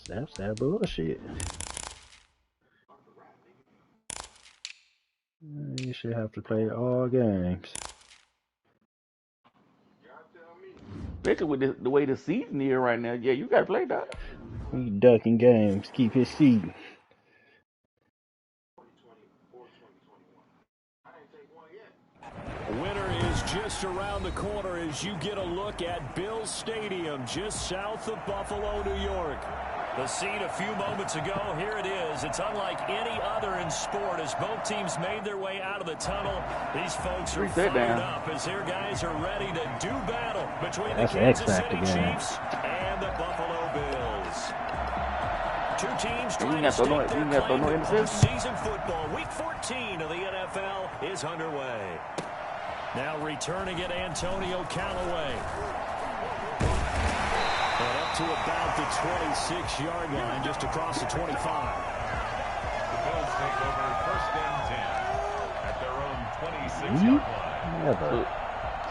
that's that bullshit. You should have to play all games. Especially with the way the season is right now. Yeah, you got to play that. He ducking games, keep his seat. Winter is just around the corner as you get a look at Bills Stadium, just south of Buffalo, New York. The scene a few moments ago, here it is. It's unlike any other in sport as both teams made their way out of the tunnel. These folks are fired up as their guys are ready to do battle between the Kansas City Chiefs and the Buffalo Bills. Two teams trying to stake their claim to postseason football. Week 14 of the NFL is underway. Now returning it, Antonio Callaway. And up to about the 26-yard line, just across the 25. The Bills take over first and 10 at their own 26-yard line. Never.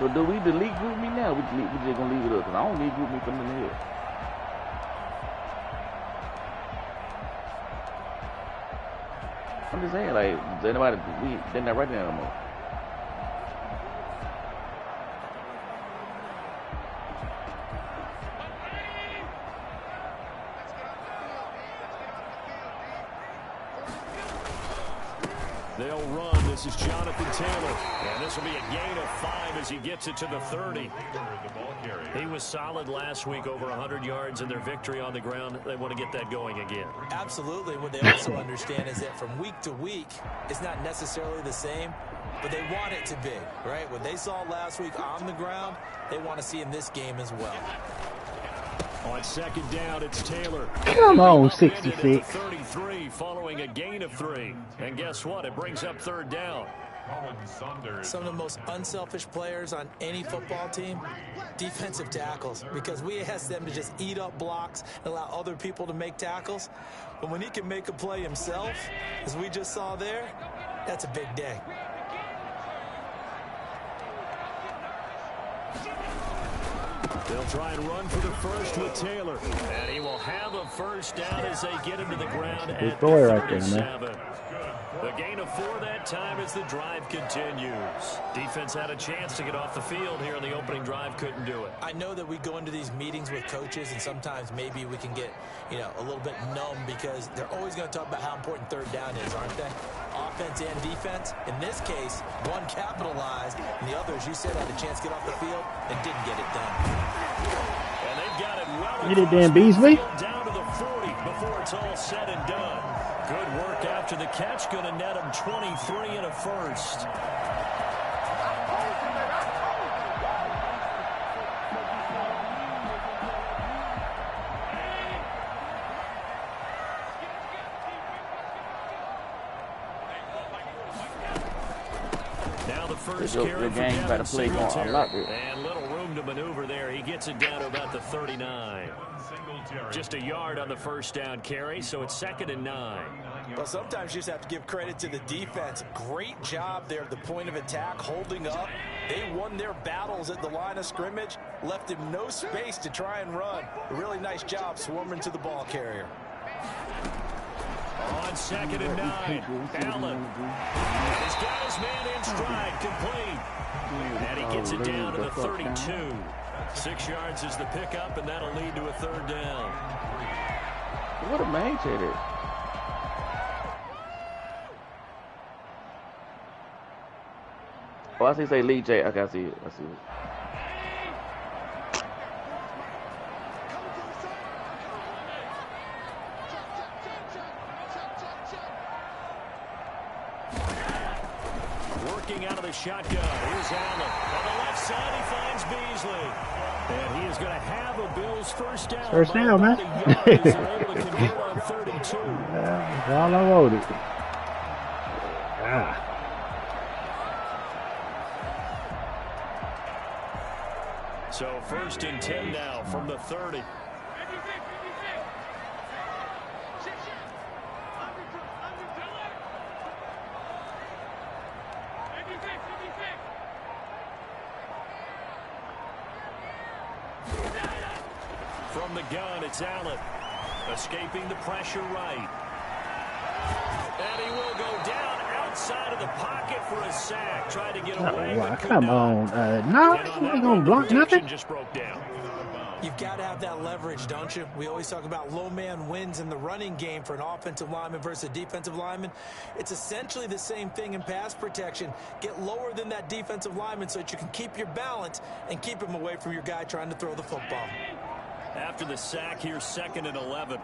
So do we delete group me now? We just gonna leave it up because I don't need group me from in here. I'm just saying, like, they're not writing that no more. They'll run. This is Jonathan Taylor. And this will be a gain of 5 as he gets it to the 30. He was solid last week, over 100 yards in their victory on the ground. They want to get that going again. Absolutely. What they also understand is that from week to week, it's not necessarily the same, but they want it to be, right? What they saw last week on the ground, they want to see in this game as well. On second down, it's Taylor. Come on, 66. 33 following a gain of 3. And guess what? It brings up third down. Some of the most unselfish players on any football team, defensive tackles, because we ask them to just eat up blocks and allow other people to make tackles. But when he can make a play himself, as we just saw there, that's a big day. They'll try and run for the first with Taylor. And he will have a first down as they get him to the ground at the 37. The gain of 4 that time as the drive continues. Defense had a chance to get off the field here in the opening drive, couldn't do it. I know that we go into these meetings with coaches, and sometimes maybe we can get, a little bit numb because they're always going to talk about how important third down is, aren't they? Offense and defense. In this case, one capitalized, and the other, as you said, had a chance to get off the field and didn't get it done. And they've got it well Get it, Dan Beasley. Down to the 40 before it's all said and done. Good work after the catch. Going to net him 23 and a first. Now the first carry for Devin Singletary. And little room to maneuver there. He gets it down to about the 39. Just a yard on the first down carry, so it's 2nd and 9. Well, sometimes you just have to give credit to the defense. Great job there at the point of attack, holding up. They won their battles at the line of scrimmage, left him no space to try and run. A really nice job swarming to the ball carrier. On 2nd and 9, Allen. He's got his man in stride, complete. And he gets it down to the 32. 6 yards is the pickup, and that'll lead to a third down. What a man it is. Oh, I see say Lee J. Okay, I see it. I see it. Working out of the shotgun. Here's Allen. On the left side, he finds Beasley. And he is going to have a Bills first down. First down, man. Yeah, all I wanted. Ah. So 1st and 10 now from the 30. From the gun, it's Allen. Escaping the pressure right. And he will go down outside of the pocket for a sack. Tried to get away, Oh, wow. but could Come not. on. No, you ain't going to block nothing. Just broke down. You've got to have that leverage, don't you? We always talk about low man wins in the running game for an offensive lineman versus a defensive lineman. It's essentially the same thing in pass protection. Get lower than that defensive lineman so that you can keep your balance and keep him away from your guy trying to throw the football. After the sack, here's 2nd and 11.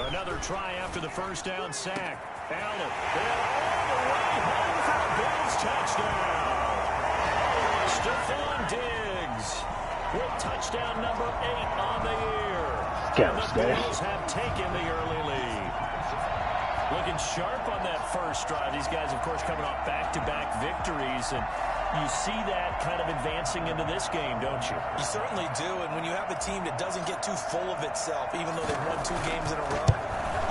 Another try after the first down sack. Allen, and all the way home for the Bills touchdown. Stephon Diggs with touchdown number 8 on the year. And the Bills have taken the early lead. Looking sharp on that first drive. These guys, of course, coming off back-to-back victories, and you see that kind of advancing into this game, don't you? You certainly do, and when you have a team that doesn't get too full of itself, even though they've won 2 games in a row,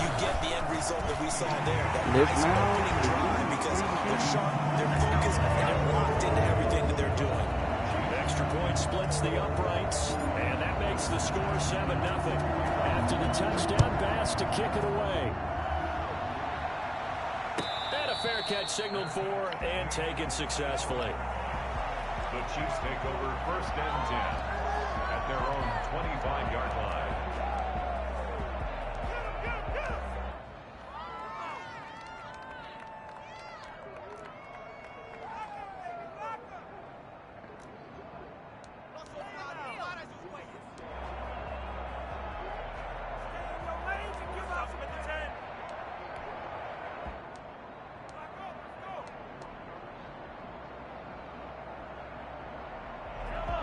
you get the end result that we saw there. That nice opening drive because they're sharp, they're focused, and they're locked into everything that they're doing. Extra point splits the uprights, and that makes the score 7-0. After the touchdown, Bass to kick it away. And a fair catch signaled for and taken successfully. The Chiefs take over 1st and 10 at their own 25-yard line.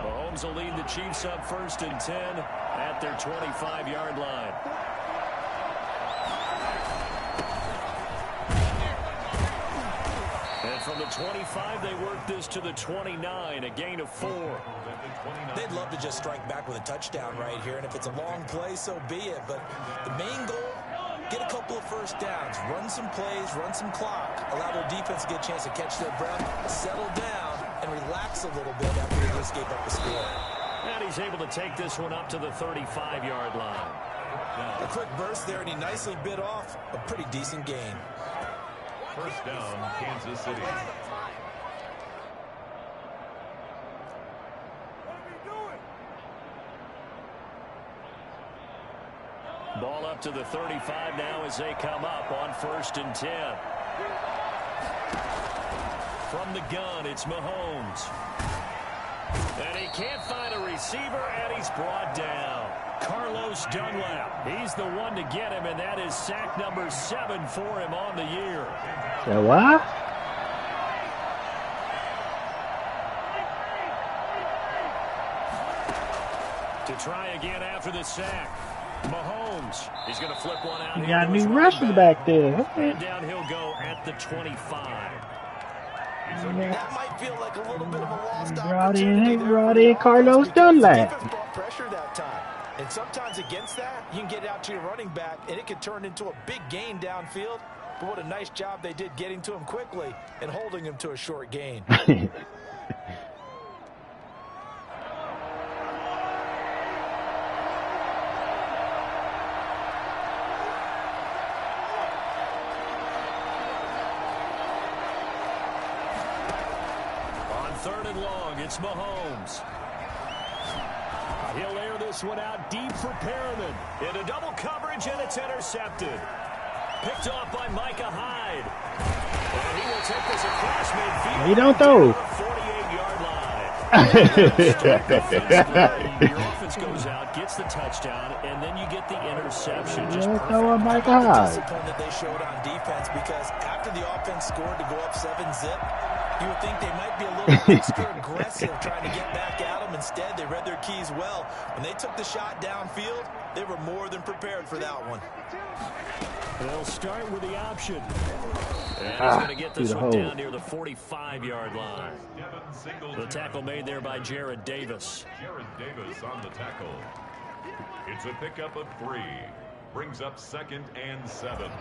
Mahomes will lead the Chiefs up 1st and 10 at their 25-yard line. And from the 25, they work this to the 29, a gain of 4. They'd love to just strike back with a touchdown right here, and if it's a long play, so be it. But the main goal, get a couple of first downs, run some plays, run some clock, allow their defense to get a chance to catch their breath, settle down, and relax a little bit after they just gave up the score. And he's able to take this one up to the 35-yard line. A quick burst there, and he nicely bit off a pretty decent gain. 1st down, Kansas City. Ball up to the 35 now as they come up on 1st and 10. From the gun, it's Mahomes. And he can't find a receiver, and he's brought down. Carlos Dunlap. He's the one to get him, and that is sack number 7 for him on the year. So what? To try again after the sack. Mahomes. He's going to flip one out. You got new rushers back there. Okay. And down he'll go at the 25. That might feel like a little bit of a lost He brought in Carlos Dunlap. Defense brought pressure that time. And sometimes against that, you can get out to your running back, and it can turn into a big gain downfield. But what a nice job they did getting to him quickly and holding him to a short gain. On 3rd and long, it's Mahomes. He'll air this one out deep for Perriman. Into double coverage, and it's intercepted. Picked off by Micah Hyde. And he will take this across midfield. He don't throw. 48-yard line. Your offense goes out, gets the touchdown, and then you get the interception. Just Yeah, perfect. throw a Micah The Hyde. discipline that they showed on defense, because after the offense scored to go up 7-zip, you would think they might be a little extra aggressive trying to get back at them. Instead, they read their keys well. When they took the shot downfield, they were more than prepared for that one. They'll start with the option. And he's going to get this one down near the 45-yard line. The tackle made there by Jared Davis. Jared Davis on the tackle. It's a pickup of 3. Brings up 2nd and 7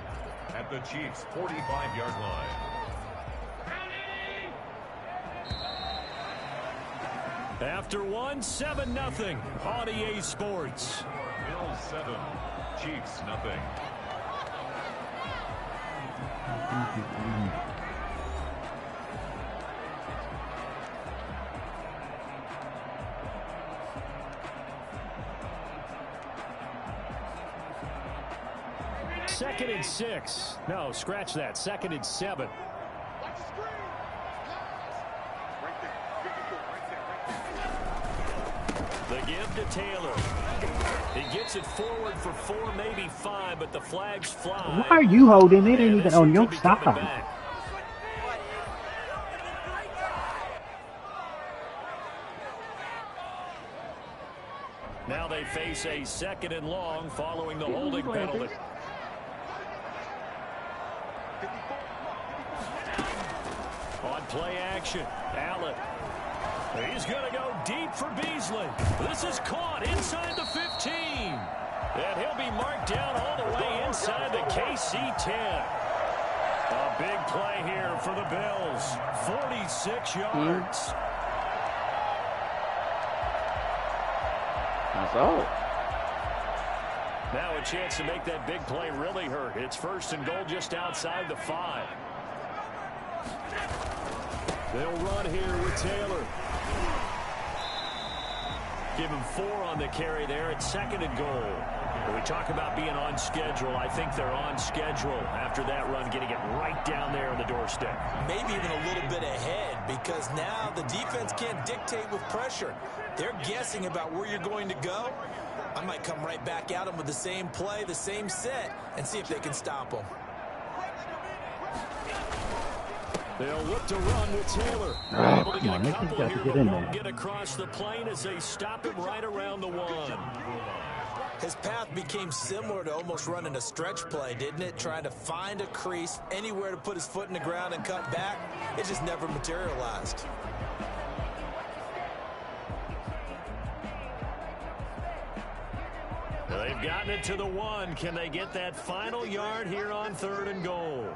at the Chiefs' 45-yard line. After one, 7-0 on EA Sports. Bills 7, Chiefs nothing. Second and 6. No, scratch that. Second and 7. The give to Taylor. He gets it forward for 4, maybe 5, but the flags fly. Why are you holding it? It ain't even on your side. Now they face a second and long following the holding penalty. On play action, Allen. He's going to go deep for Beasley. This is caught inside the 15. And he'll be marked down all the way inside the KC 10. A big play here for the Bills. 46 yards. That's all. Now a chance to make that big play really hurt. It's first and goal just outside the 5. They'll run here with Taylor. Give him 4 on the carry there at second and goal. When we talk about being on schedule, I think they're on schedule after that run, getting it right down there on the doorstep. Maybe even a little bit ahead, because now the defense can't dictate with pressure. They're guessing about where you're going to go. I might come right back at them with the same play, the same set, and see if they can stop them. They'll look to run with Taylor. Oh, Able to come on, get a they couple got here, to get but in won't there. get across the plane as they stop him right around the 1. His path became similar to almost running a stretch play, didn't it? Trying to find a crease, anywhere to put his foot in the ground and cut back. It just never materialized. They've gotten it to the 1. Can they get that final yard here on third and goal?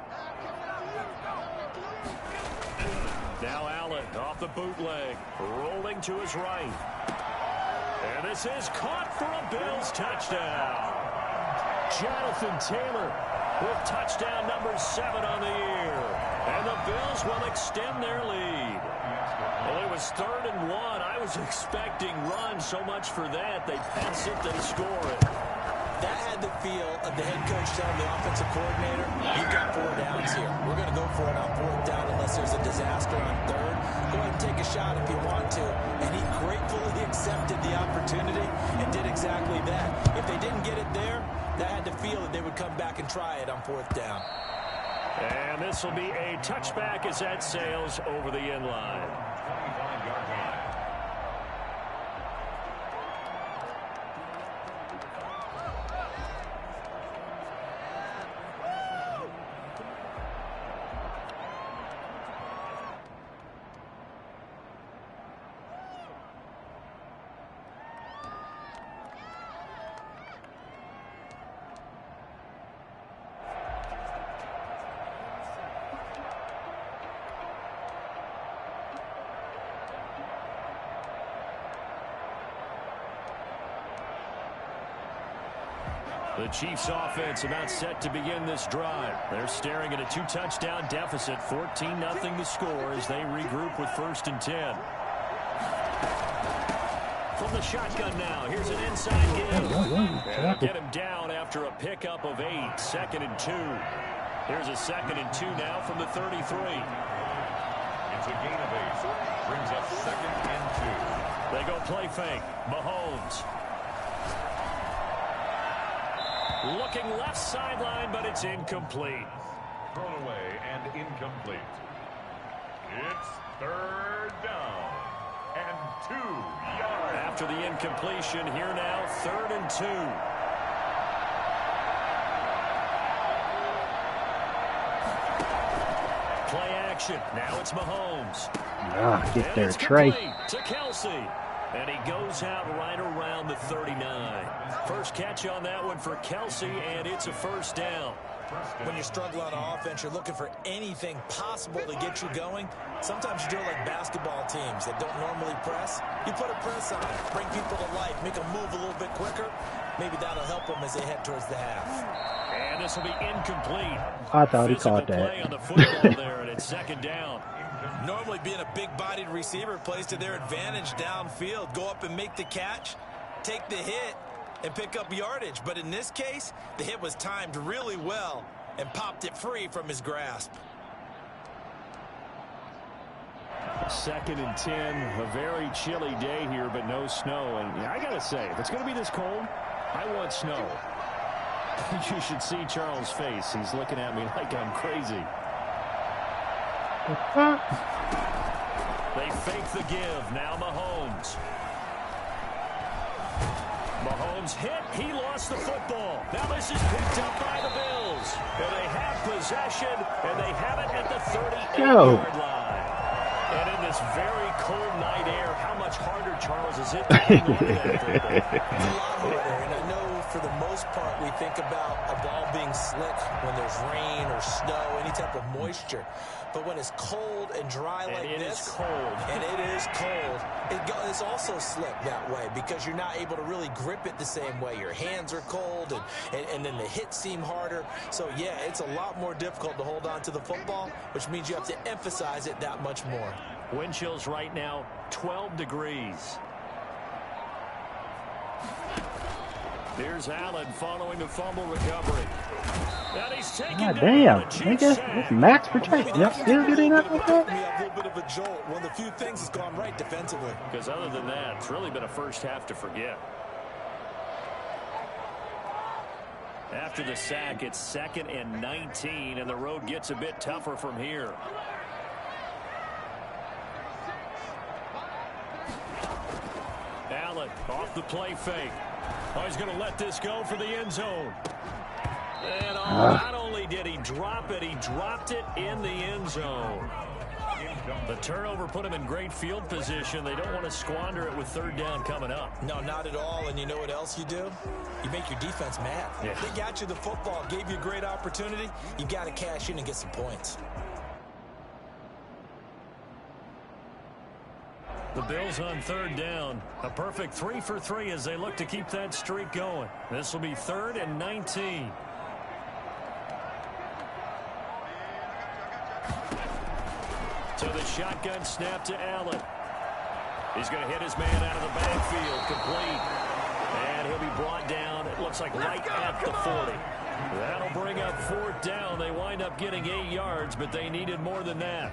Now Allen off the bootleg, rolling to his right. And this is caught for a Bills touchdown. Jonathan Taylor with touchdown number 7 on the year. And the Bills will extend their lead. Well, it was third and 1. I was expecting run so much for that. They pass it, they score it. That had the feel of the head coach telling the offensive coordinator, you've got 4 downs here. We're going to go for it on 4th down unless there's a disaster on 3rd. Go ahead and take a shot if you want to. And he gratefully accepted the opportunity and did exactly that. If they didn't get it there, that had the feel that they would come back and try it on 4th down. And this will be a touchback as that sails over the end line. 25-yard line. The Chiefs offense about set to begin this drive. They're staring at a 2-touchdown deficit, 14-0 the score as they regroup with 1st and 10. From the shotgun now, here's an inside give. And they'll get him down after a pickup of 8, 2nd and 2. Here's a 2nd and 2 now from the 33. It's a gain of 8. Brings up 2nd and 2. They go play fake. Mahomes. Looking left sideline, but it's incomplete. Thrown away and incomplete. It's 3rd down and 2 yards. After the incompletion, here now, 3rd and 2. Play action. Now it's Mahomes. Ah, get And there, it's Trey. complete to Kelsey. And he goes out right around the 39. First catch on that one for Kelsey, and it's a 1st down. When you struggle on offense, you're looking for anything possible to get you going. Sometimes you do it like basketball teams that don't normally press. You put a press on it, bring people to life, make them move a little bit quicker. Maybe that'll help them as they head towards the half. And this will be incomplete. I thought he Physical caught that. play on the football there, and it's second down. Normally being a big-bodied receiver plays to their advantage downfield. Go up and make the catch, take the hit, and pick up yardage. But in this case, the hit was timed really well and popped it free from his grasp. 2nd and 10, a very chilly day here, but no snow. And I got to say, if it's going to be this cold, I want snow. You should see Charles' face. He's looking at me like I'm crazy. They fake the give. Now Mahomes. Mahomes hit. He lost the football. Now this is picked up by the Bills. And they have possession, and they have it at the 38-yard line. And in this very cold night air, how much harder, Charles, is it to hang on to that football? It's a lot harder, and I know for the most part we think about a ball being slick when there's rain or snow, any type of moisture. But when it's cold and dry like this, and it is cold, it's also slick that way because you're not able to really grip it the same way. Your hands are cold, and then the hits seem harder. So, yeah, it's a lot more difficult to hold on to the football, which means you have to emphasize it that much more. Wind chills right now, 12 degrees. Here's Allen following the fumble recovery. And he's taken God down. damn, nigga, it's max protection. Y'all still getting up with that? A little bit of a jolt. One of the few things that's gone right defensively. Because other than that, it's really been a first half to forget. After the sack, it's 2nd and 19, and the road gets a bit tougher from here. Allen off the play fake. Oh, he's going to let this go for the end zone. And not only did he drop it, he dropped it in the end zone. The turnover put him in great field position. They don't want to squander it with 3rd down coming up. No, not at all. And you know what else you do? You make your defense mad. Yeah. They got you the football, gave you a great opportunity. You got to cash in and get some points. The Bills on 3rd down. A perfect 3 for 3 as they look to keep that streak going. This will be 3rd and 19. So the shotgun snap to Allen. He's going to hit his man out of the backfield. Complete. And he'll be brought down, it looks like right at the 40. That'll bring up 4th down. They wind up getting 8 yards, but they needed more than that.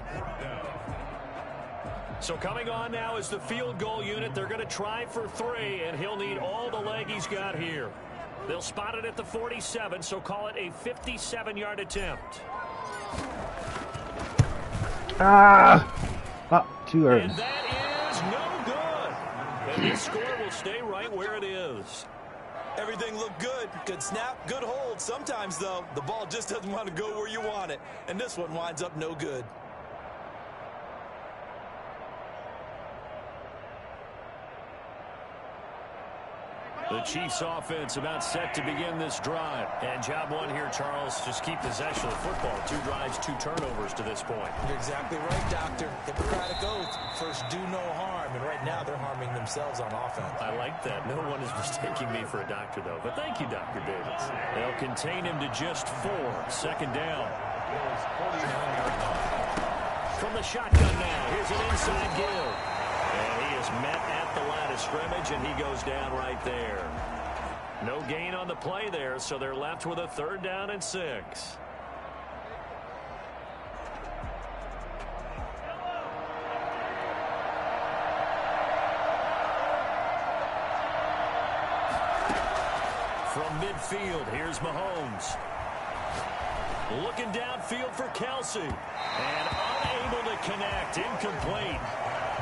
So coming on now is the field goal unit. They're going to try for 3, and he'll need all the leg he's got here. They'll spot it at the 47, so call it a 57-yard attempt. Too early. And that is no good. And this score will stay right where it is. Everything looked good. Good snap, good hold. Sometimes, though, the ball just doesn't want to go where you want it. And this one winds up no good. The Chiefs offense about set to begin this drive. And job one here, Charles, just keep possession of the football. 2 drives, 2 turnovers to this point. You're exactly right, Doctor. Hippocratic oath. First, do no harm. And right now, they're harming themselves on offense. I like that. No one is mistaking me for a doctor, though. But thank you, Dr. Davis. They'll contain him to just 4. 2nd down. From the shotgun now. Here's an inside give. And he is met at the line of scrimmage, and he goes down right there. No gain on the play there, so they're left with a 3rd down and 6. From midfield, here's Mahomes. Looking downfield for Kelsey. And unable to connect. Incomplete.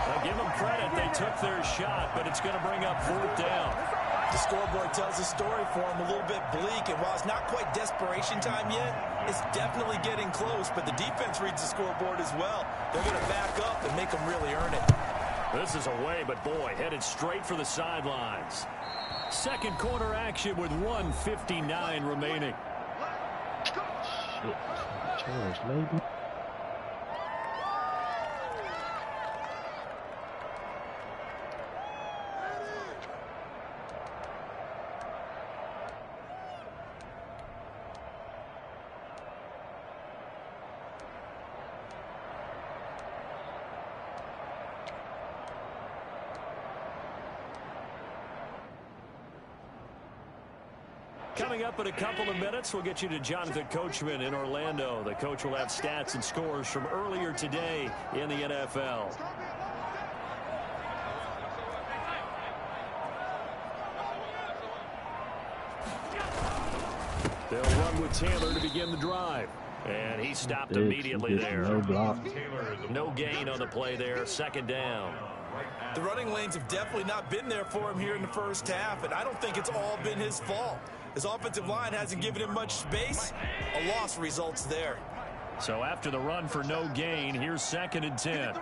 I'll give them credit. They took their shot, but it's going to bring up 4th down. The scoreboard tells a story for them, a little bit bleak. And while it's not quite desperation time yet, it's definitely getting close. But the defense reads the scoreboard as well. They're going to back up and make them really earn it. This is away, but boy, headed straight for the sidelines. 2nd quarter action with 1:59 remaining. Chairs, maybe. Coming up in a couple of minutes, we'll get you to Jonathan Coachman in Orlando. The coach will have stats and scores from earlier today in the NFL. They'll run with Taylor to begin the drive. And he stopped immediately there. No block. No gain on the play there. Second down. The running lanes have definitely not been there for him here in the first half, and I don't think it's all been his fault. His offensive line hasn't given him much space. A loss results there. So after the run for no gain, here's 2nd and 10.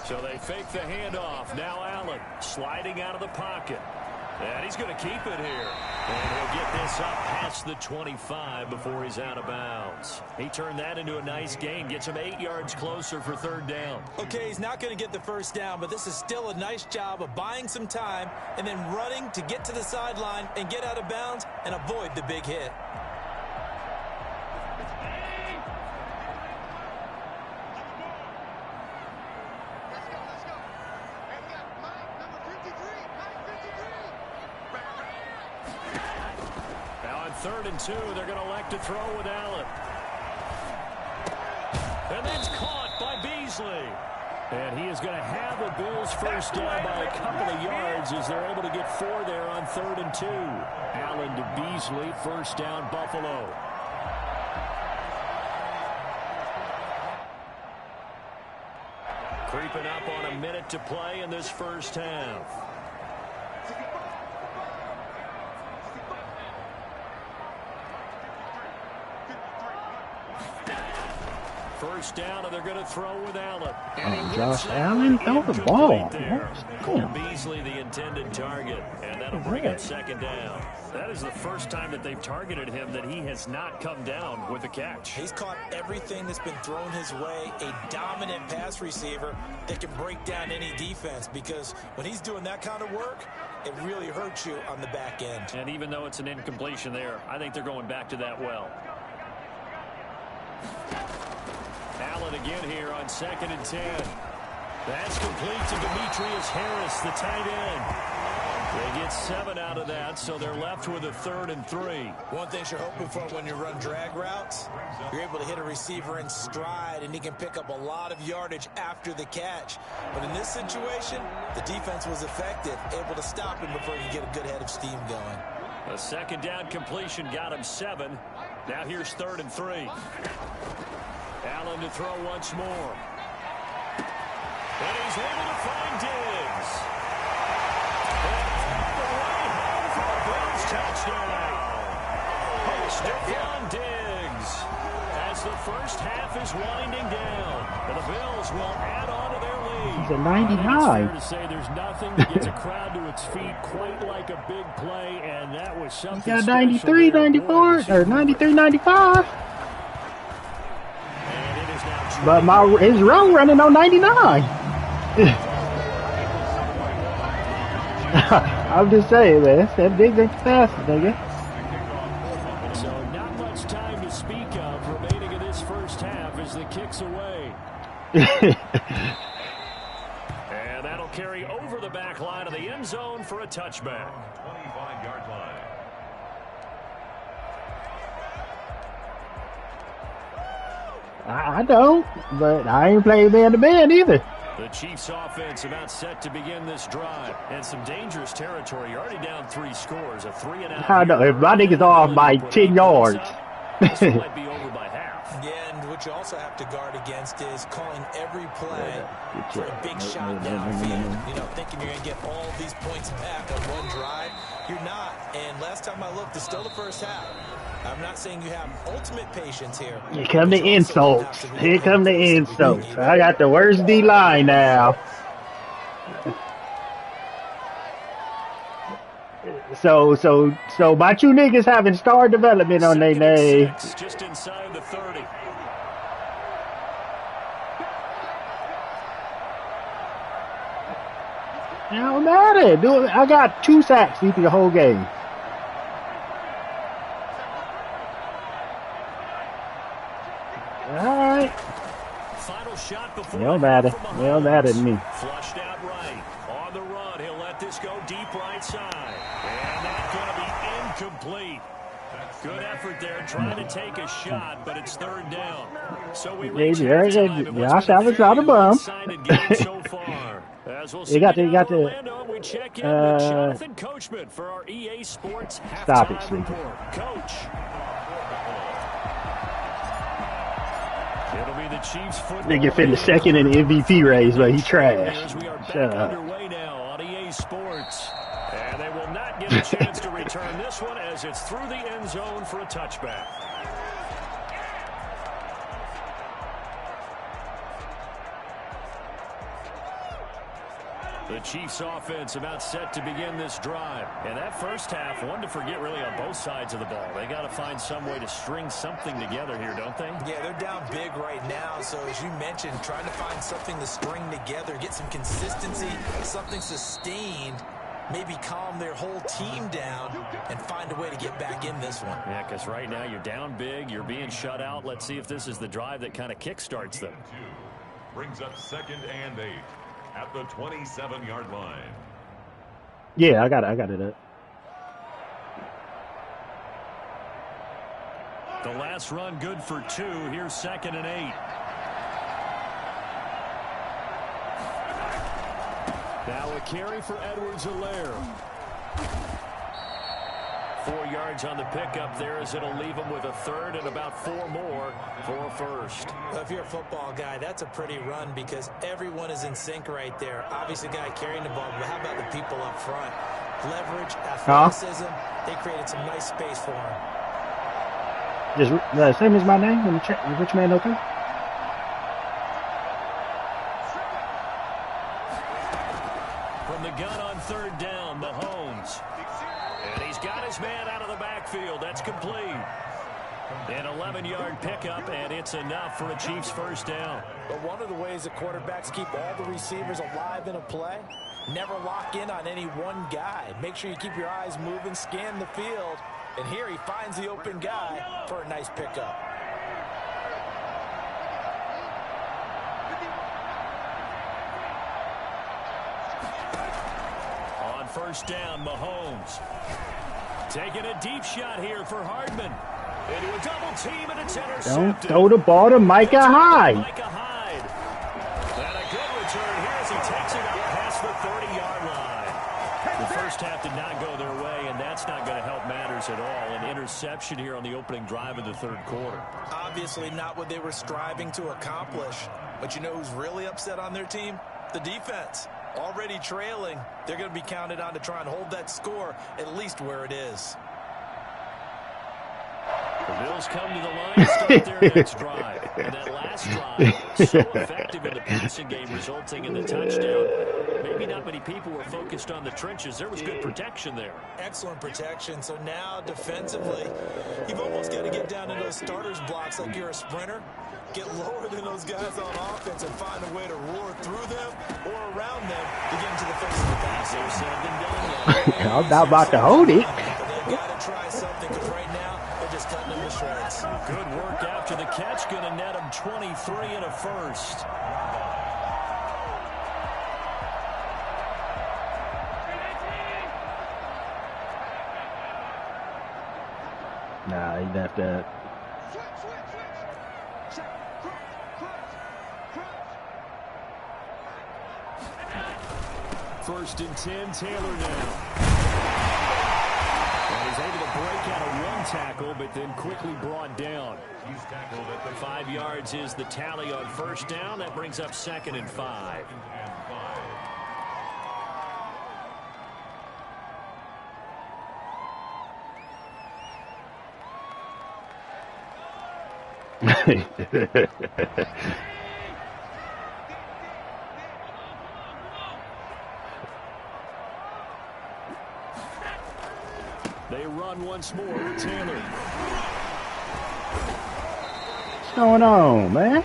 So they fake the handoff. Now Allen sliding out of the pocket. And he's going to keep it here. And he'll get this up past the 25 before he's out of bounds. He turned that into a nice gain. Gets him 8 yards closer for 3rd down. Okay, he's not going to get the first down, but this is still a nice job of buying some time and then running to get to the sideline and get out of bounds and avoid the big hit. Now on 3rd and 2, they're going to elect to throw with Allen. And that's caught by Beasley. And he is going to have the Bills first down by a couple of yards as they're able to get 4 there on 3rd and 2. Allen to Beasley, first down Buffalo. Creeping up on a minute to play in this first half. First down, and they're going to throw with Allen. Josh Allen, throw the ball. Cole Beasley, the intended target, and that'll bring up 2nd down. That is the first time that they've targeted him that he has not come down with a catch. He's caught everything that's been thrown his way, a dominant pass receiver that can break down any defense, because when he's doing that kind of work, it really hurts you on the back end. And even though it's an incompletion there, I think they're going back to that well. Allen again here on 2nd and 10. That's complete to Demetrius Harris, the tight end. They get 7 out of that, so they're left with a 3rd and 3. One thing you're hoping for when you run drag routes, you're able to hit a receiver in stride, and he can pick up a lot of yardage after the catch. But in this situation, the defense was effective, able to stop him before he could get a good head of steam going. A 2nd down completion got him 7. Now here's 3rd and 3. Allen to throw once more. And he's able to find Diggs. Touchdown. Stephon Diggs. As the first half is winding down, and the Bills will add on to their lead. He's a 99. It's fair to say there's nothing that gets a crowd to its feet quite like a big play, and that was something. He got 93, 94, or 93, 95. But his route running on 99. I'm just saying, man. That Diggs ain't fast, nigga. So not much time to speak of remaining in this first half as the kick's away. And that'll carry over the back line of the end zone for a touchback. 25-yard line. I don't, but I ain't playing man-to-man either. The Chiefs offense about set to begin this drive. And some dangerous territory. You're already down 3 scores. A 3-and-out. I know. If my niggas off by 10 yards. This might be over by half. Yeah, and what you also have to guard against is calling every play for a big shot downfield. You know, thinking you're going to get all these points back on one drive. You're not. And last time I looked, it's still the first half. I'm not saying you have ultimate patience here. Here come the insults. Here come the insults. I got the worst D-line now. So my two niggas having star development on their name. Just inside the 30. It don't matter. Dude, I got 2 sacks through the whole game. All right. Final shot before It don't matter. It don't matter to me. Flushed out right. On the run, he'll let this go deep right side. And that's going to be incomplete. Good effort there, trying to take a shot, but it's third down. So we reach halftime, and what's been a fairly one-sided game so far. As we'll see You got Orlando, we check in with Jonathan Coachman for our EA Sports halftime report. Coach. It'll be the Chiefs football. Nigga finished second in the MVP race, but he trash. We are back Shut up. underway now on EA Sports. And they will not get a chance to return this one as it's through the end zone for a touchback. The Chiefs offense about set to begin this drive. And that first half, one to forget really on both sides of the ball. They got to find some way to string something together here, don't they? Yeah, they're down big right now. So as you mentioned, trying to find something to string together, get some consistency, something sustained, maybe calm their whole team down and find a way to get back in this one. Yeah, because right now you're down big, you're being shut out. Let's see if this is the drive that kind of kickstarts them. Brings up 2nd and 8 at the 27-yard line. Yeah, I got it up. The last run good for 2. Here's 2nd and 8. Now a carry for Edwards-Helaire. 4 yards on the pickup there as it'll leave him with a third and about 4 more for a first. Well, if you're a football guy, that's a pretty run because everyone is in sync right there. Obviously, guy carrying the ball, but how about the people up front? Leverage, athleticism, they created some nice space for him. Just same as my name. Let me check. Rich man, okay? From the gun on 3rd down, Mahomes. And he's got his man out of the backfield. That's complete. An 11-yard pickup, and it's enough for a Chiefs first down. But one of the ways that quarterbacks keep all the receivers alive in a play, never lock in on any one guy. Make sure you keep your eyes moving, scan the field. And here he finds the open guy for a nice pickup. On 1st down, Mahomes. Taking a deep shot here for Hardman. Into a double team, and it's intercepted. Don't throw the ball to Micah Hyde. Micah Hyde. And a good return here as he takes it up past the 30-yard line. The first half did not go their way, and that's not going to help matters at all. An interception here on the opening drive of the 3rd quarter. Obviously not what they were striving to accomplish. But you know who's really upset on their team? The defense. Already trailing, they're going to be counted on to try and hold that score at least where it is. The Bills come to the line to start their next drive. And that last drive, so effective in the passing game, resulting in the touchdown. Maybe not many people were focused on the trenches. There was good protection there. Excellent protection. So now, defensively, you've almost got to get down in those starters blocks like you're a sprinter. Get lower than those guys on offense and find a way to roar through them or around them to get into the face of the pass. I'm not about to hold it. But they've got to try something because right now they're just cutting them to shreds. Good work after the catch. Going to net them 23 and a first. Nah, he left that. 1st and 10, Taylor now. And he's able to break out of one tackle, but then quickly brought down. 5 yards is the tally on 1st down. That brings up 2nd and 5. They run once more with Taylor. What's going on, man?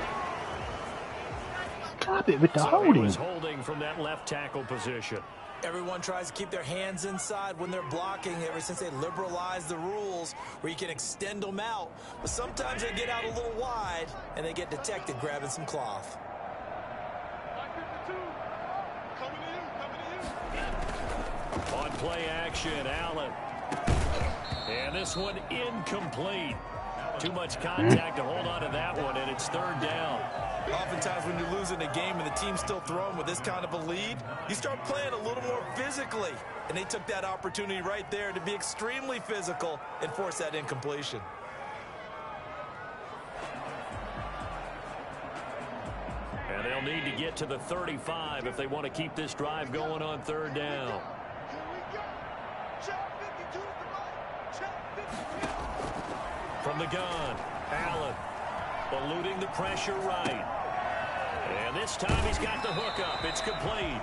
Stop it with the holding. Holding from that left tackle position. Everyone tries to keep their hands inside when they're blocking ever since they liberalized the rules where you can extend them out. But sometimes they get out a little wide and they get detected grabbing some cloth. On play action, Allen. And this one incomplete. Too much contact to hold on to that one, and it's third down. Oftentimes when you're losing a game and the team's still throwing with this kind of a lead, you start playing a little more physically. And they took that opportunity right there to be extremely physical and force that incompletion. And they'll need to get to the 35 if they want to keep this drive going on third down. From the gun, Allen eluding the pressure right. And this time he's got the hook up. It's complete.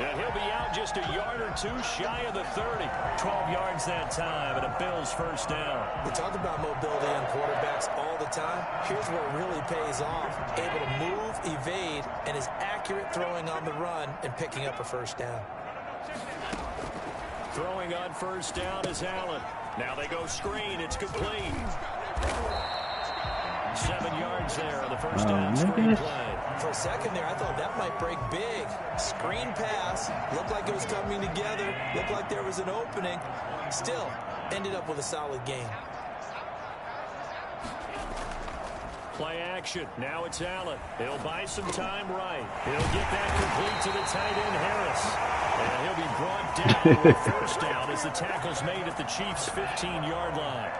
And he'll be out just a yard or two shy of the 30. 12 yards that time and a Bills first down. We talk about mobility on quarterbacks all the time. Here's where it really pays off. Able to move, evade, and is accurate throwing on the run and picking up a first down. Throwing on first down is Allen. Now they go screen. It's complete. 7 yards there on the first down screen play. For a second there, I thought that might break big. Screen pass. Looked like it was coming together. Looked like there was an opening. Still, ended up with a solid game. Play action. Now it's Allen. He'll buy some time right. He'll get that complete to the tight end, Harris. And he'll be brought down with first down as the tackle's made at the Chiefs' 15-yard line.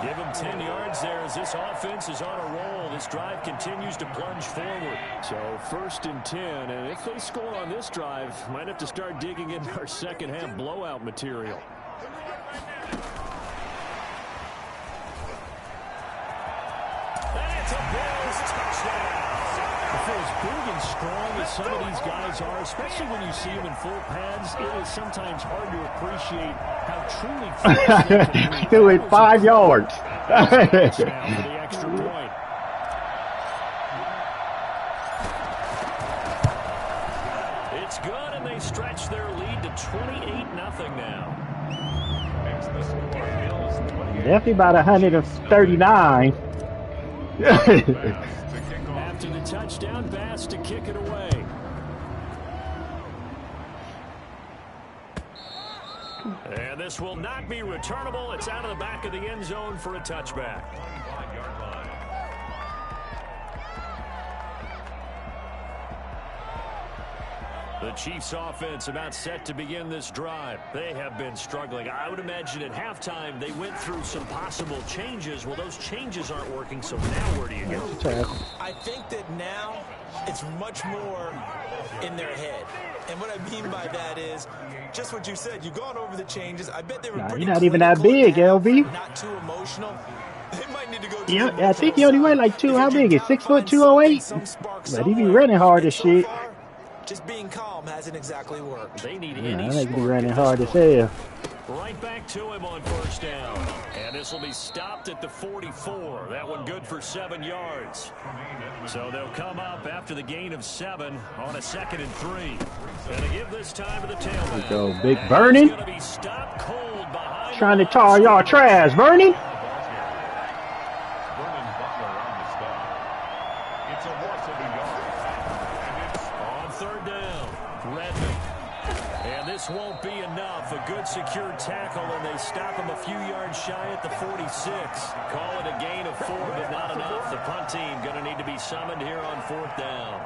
Give him 10 yards there as this offense is on a roll. This drive continues to plunge forward. So first and 10, and if they score on this drive, might have to start digging into our second half blowout material. And it's a Bills touchdown. For as big and strong as some of these guys are, especially when you see them in full pads, it is sometimes hard to appreciate how truly fast they can be. Do it 5 yards. Now for the extra point. It's good, and they stretch their lead to 28-0 now. Definitely about 139. After the touchdown pass to kick it away. And this will not be returnable. It's out of the back of the end zone for a touchback. The Chiefs offense about set to begin this drive. They have been struggling. I would imagine at halftime they went through some possible changes. Well, those changes aren't working, so now where do you go? I think that now it's much more in their head. And what I mean by that is just what you said. You've gone over the changes. I bet they were pretty you're not even that big, LB. Not too emotional. They might need to go. Yeah, I think he only weighed like how big is 6 foot 208? But he be running hard as shit. Just being calm hasn't exactly worked. They need I think he running hard as hell. Right back to him on first down. And this will be stopped at the 44. That one good for 7 yards. So they'll come up after the gain of 7 on a 2nd and 3. And to give this time to the tailback. Go, Big Vernon. Trying to tar y'all trash, Vernon. Won't be enough. A good secure tackle, and they stop him a few yards shy at the 46. Call it a gain of 4, but not enough. The punt team going to need to be summoned here on 4th down.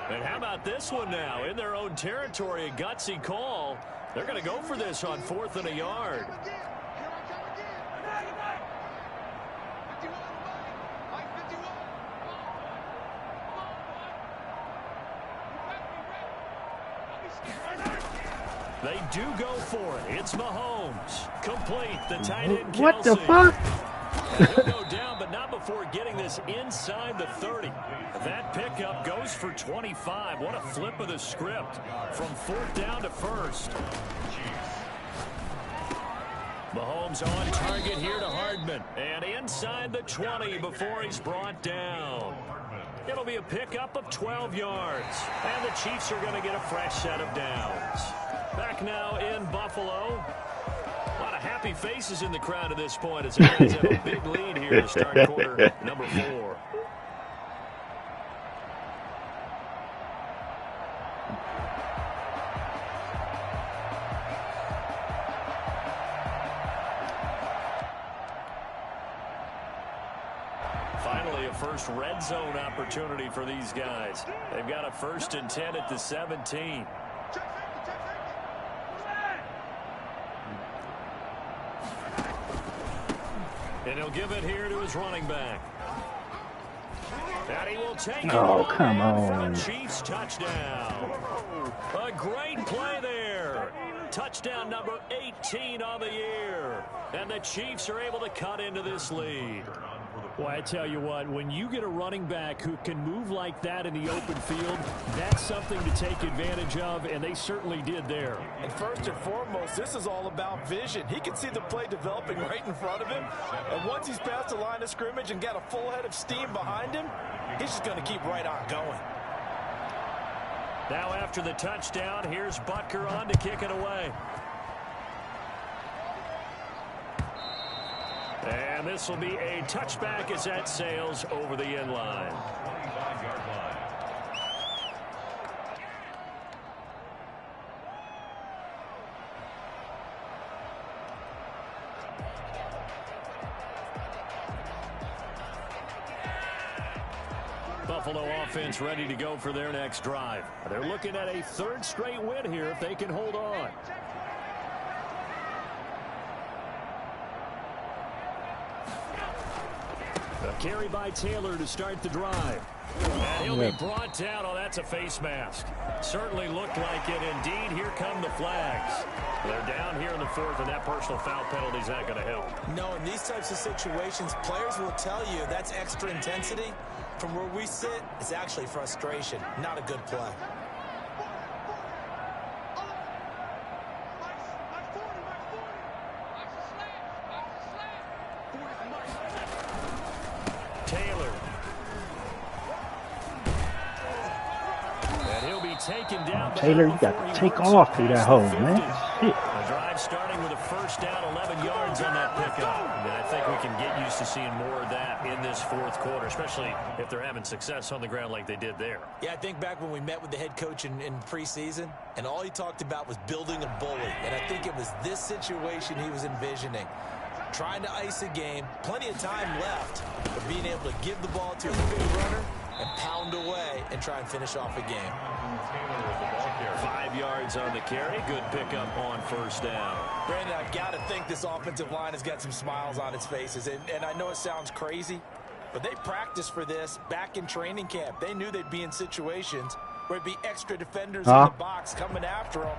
And how about this one now? In their own territory, a gutsy call. They're going to go for this on 4th and a yard. They do go for it. It's Mahomes. Complete. The tight end, What the Kelsey. fuck? And he'll go down, but not before getting this inside the 30. That pickup goes for 25. What a flip of the script from 4th down to 1st. Mahomes on target here to Hardman. And inside the 20 before he's brought down. It'll be a pickup of 12 yards. And the Chiefs are going to get a fresh set of downs. Back now in Buffalo. A lot of happy faces in the crowd at this point as the guys have a big lead here to start quarter number 4. Finally, a first red zone opportunity for these guys. They've got a 1st and 10 at the 17. And he'll give it here to his running back. And he will take it. Oh, come on. Chiefs touchdown. A great play there. Touchdown number 18 on the year. And the Chiefs are able to cut into this lead. Well, I tell you what, when you get a running back who can move like that in the open field, that's something to take advantage of, and they certainly did there. And first and foremost, this is all about vision. He can see the play developing right in front of him, and once he's past the line of scrimmage and got a full head of steam behind him, he's just going to keep right on going. Now after the touchdown, here's Butker on to kick it away. And this will be a touchback as that sails over the end line. Buffalo offense ready to go for their next drive. They're looking at a 3rd straight win here if they can hold on. A carry by Taylor to start the drive. And he'll be brought down. Oh, that's a face mask. Certainly looked like it. Indeed, here come the flags. They're down here in the 4th, and that personal foul penalty is not going to help. No, in these types of situations, players will tell you that's extra intensity. From where we sit, it's actually frustration, not a good play. Taylor. And he'll be taken down. Taylor, you got to take off through that hole, man. Shit. A drive starting with a 1st down, 11 yards on that pickup. And I think we can get used to seeing more of that in this 4th quarter, especially if they're having success on the ground like they did there. Yeah, I think back when we met with the head coach in preseason, and all he talked about was building a bully. And I think it was this situation he was envisioning. Trying to ice a game, plenty of time left, but being able to give the ball to a big runner and pound away and try and finish off a game. 5 yards on the carry. Good pickup on 1st down. Brandon, I've got to think this offensive line has got some smiles on its faces. And I know it sounds crazy, but they practiced for this back in training camp. They knew they'd be in situations where it'd be extra defenders in the box coming after them,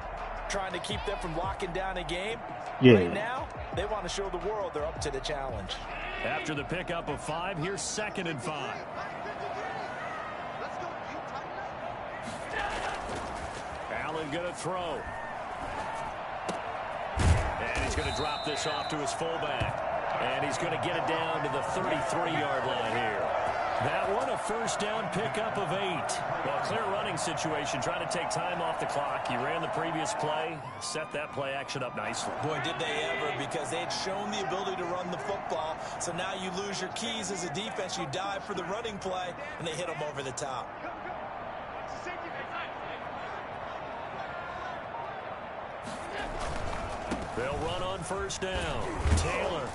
trying to keep them from locking down a game. Yeah. Right now, they want to show the world they're up to the challenge. After the pickup of 5, here's 2nd and 5. Allen going to throw. And he's going to drop this off to his fullback. And he's going to get it down to the 33-yard line here. That one, a 1st down pickup of 8. Well, clear running situation, trying to take time off the clock. He ran the previous play, set that play action up nicely. Boy, did they ever, because they had shown the ability to run the football. So now you lose your keys as a defense. You dive for the running play, and they hit them over the top. They'll run on 1st down. Taylor.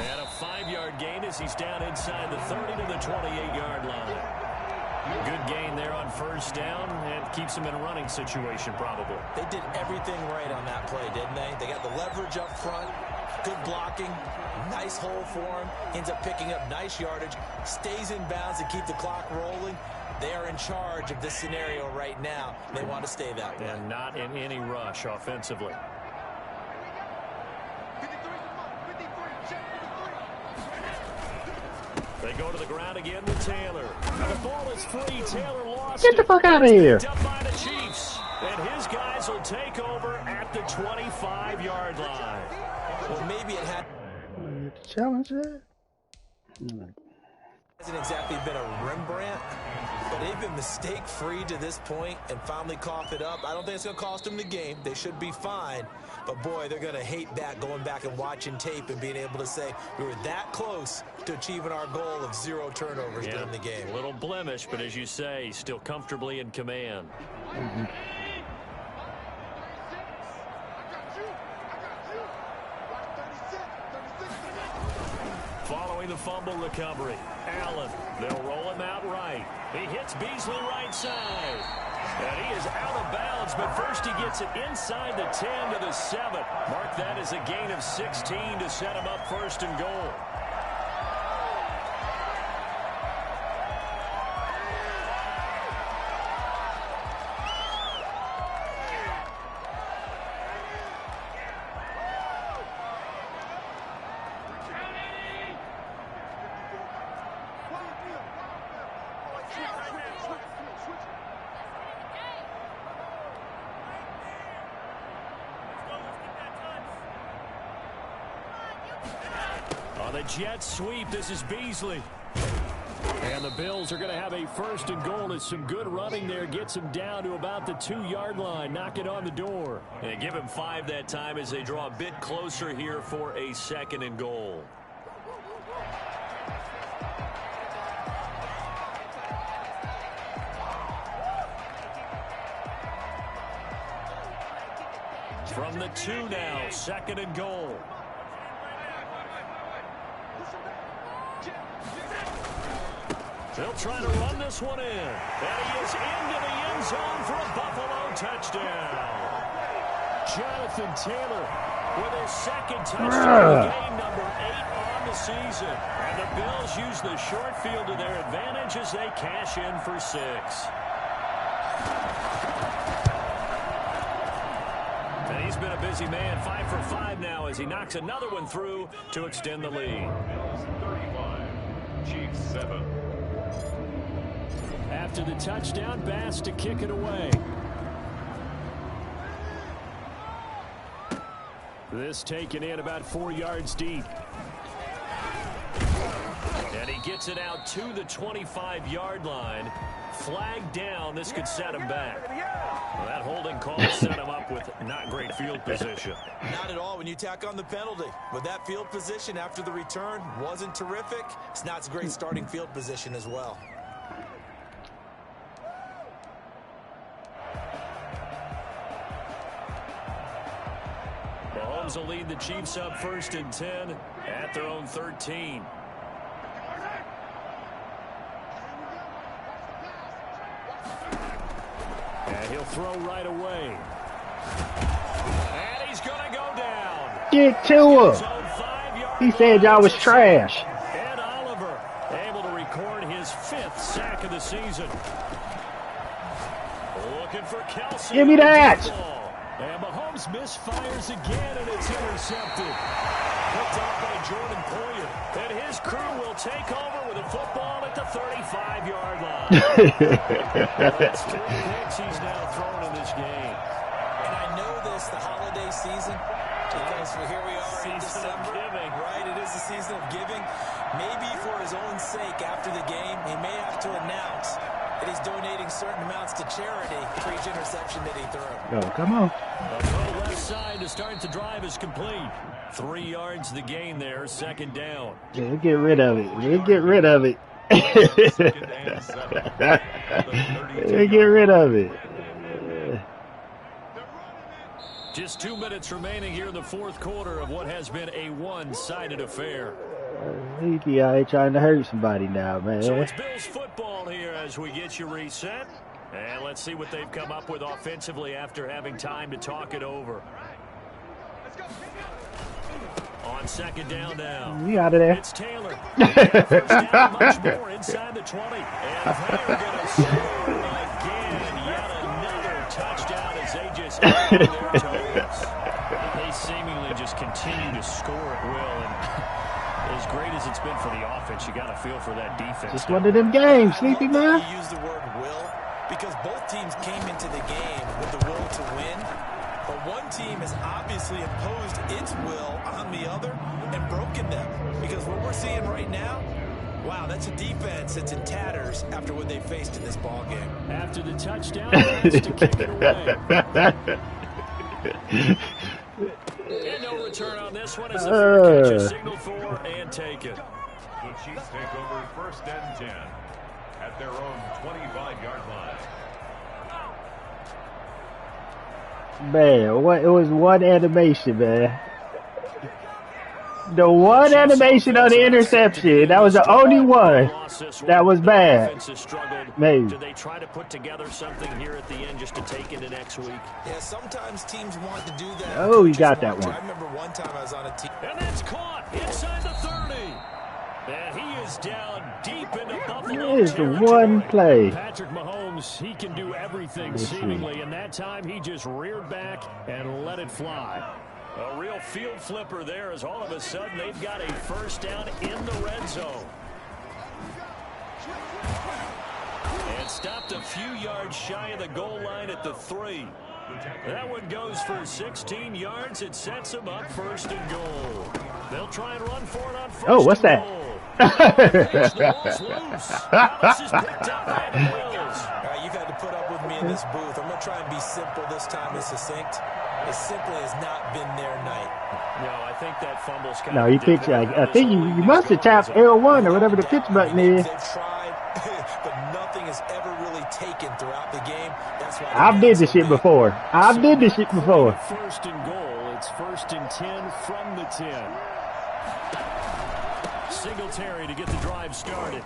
And a 5-yard gain as he's down inside the 30 to the 28-yard line. Good gain there on 1st down and keeps him in a running situation probably. They did everything right on that play, didn't they? They got the leverage up front. Good blocking, nice hole for him. Ends up picking up nice yardage, stays in bounds to keep the clock rolling. They are in charge of this scenario right now. They want to stay that way. And not in any rush offensively. They go to the ground again with Taylor. The ball is free. Taylor lost Get the fuck out of here. Up by the Chiefs. And his guys will take over at the 25-yard line. Well, maybe it Challenge it. hasn't exactly been a Rembrandt, but they've been mistake-free to this point and finally cough it up. I don't think it's going to cost them the game. They should be fine. But, boy, they're going to hate that, going back and watching tape and being able to say we were that close to achieving our goal of 0 turnovers during the game. A little blemish, but as you say, still comfortably in command. Following the fumble recovery, Allen, they'll roll him out right. He hits Beasley right side. And he is out of bounds, but first he gets it inside the 10 to the 7. Mark that as a gain of 16 to set him up first and goal. On the jet sweep, this is Beasley. And the Bills are going to have a first and goal as some good running there gets him down to about the 2-yard line. Knock it on the door. And give him 5 that time as they draw a bit closer here for a second and goal. From the 2 now, second and goal. They'll try to run this one in. And he is into the end zone for a Buffalo touchdown. Jonathan Taylor with his second touchdown of the game, number 8 on the season. And the Bills use the short field to their advantage as they cash in for 6. And he's been a busy man, 5 for 5 now as he knocks another one through to extend the lead. Bills 35, Chiefs 7. After the touchdown, Bass to kick it away. This taken in about 4 yards deep. And he gets it out to the 25-yard line. Flag down. This could set him back. Well, that holding call set him up with not great field position. Not at all when you tack on the penalty. But that field position after the return wasn't terrific. It's not a great starting field position as well. Mahomes will lead the Chiefs up first and 10 at their own 13. And he'll throw right away. And he's going to go down. Get to him. He said y'all was trash. Ed Oliver able to record his 5th sack of the season. Looking for Kelsey. Give me that. And Mahomes misfires again, and it's intercepted. Picked up by Jordan Poyer. And his crew will take over with a football at the 35-yard line. That's 3 picks he's now thrown in this game. And I know this, the holiday season, because here we are in December. Right, it is the season of giving. Maybe for his own sake after the game, he may have to announce that he's donating certain amounts to charity for each interception that he threw. Oh, come on. A throw left side to start the drive is complete. 3 yards the gain there, second down. Yeah, get rid of it. Yeah, get rid of it. Yeah, get rid of it. Just 2 minutes remaining here in the 4th quarter of what has been a one-sided affair. He be out here trying to hurt somebody now, man. So it's Bills football here as we get you reset. And let's see what they've come up with offensively after having time to talk it over. On On second down now. You out of there. It's Taylor. First down, much more inside the 20. And they're going to score again. Yet another touchdown as they just open their toes. They seemingly just continue to score at will. And as great as it's been for the offense, you got to feel for that defense. Just one of them games, Sleepy man. You use the word will because both teams came into the game with the will to win. But one team has obviously imposed its will on the other and broken them. Because what we're seeing right now, wow, that's a defense that's in tatters after what they faced in this ball game. After the touchdown, that's to kick it away. And no return on this one as the fair catch is signaled for and taken. The Chiefs take over first and 10 at their own 25-yard line. Man, it was one animation, man. The one animation on the interception, that was the only one that was bad. Maybe. Do they try to put together something here at the end just to take into next week? Yeah, sometimes teams want to do that. Oh, you got that one. I remember one time I was on a team. And that's caught inside the 30. And he is down deep into Buffalo It is the territory. one play. Patrick Mahomes, he can do everything seemingly, and that time he just reared back and let it fly. A real field flipper there as all of a sudden they've got a first down in the red zone. And stopped a few yards shy of the goal line at the 3. That one goes for 16 yards. It sets them up first and goal. They'll try and run for it on first. Oh, what's that? The ball's loose. Thomas is picked up by the Bills. All right, you've had to put up with me in this booth. I'm going to try and be simple this time and succinct. It simply has not been their night. No, I think that fumble's kind No, of you pitch. I think you must have tapped L1 or whatever the pitch button is. They've tried, but nothing has ever really taken throughout the game. That's why I've did this shit before. I've did this shit before. First and goal. It's first and 10 from the 10. Singletary to get the drive started.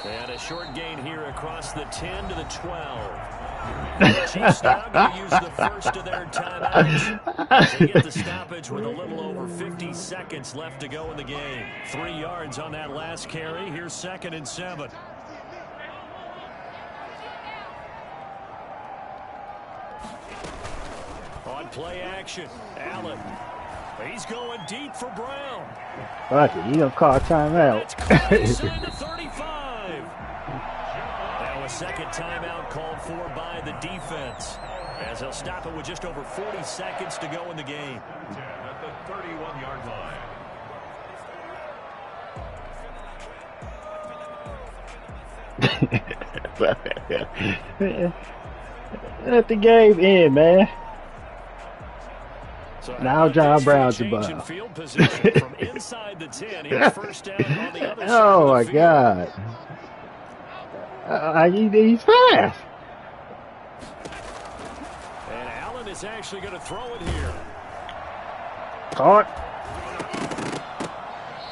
And a short gain here across the 10 to the 12. The Chiefs now going to use the first of their timeouts. They get the stoppage with a little over 50 seconds left to go in the game. 3 yards on that last carry. Here's 2nd and 7. On play action, Allen. He's going deep for Brown. Fuck it, you gonna call timeout. It's caught inside the 35. Now a second timeout called for by the defense, as they'll stop it with just over 40 seconds to go in the game. 10 at the 31-yard line. Let the game in, man. So now John Brown's the change in ball. field position from inside the 10. Here's first down on the other side Oh of my the God. He's fast. And Allen is actually going to throw it here. Caught.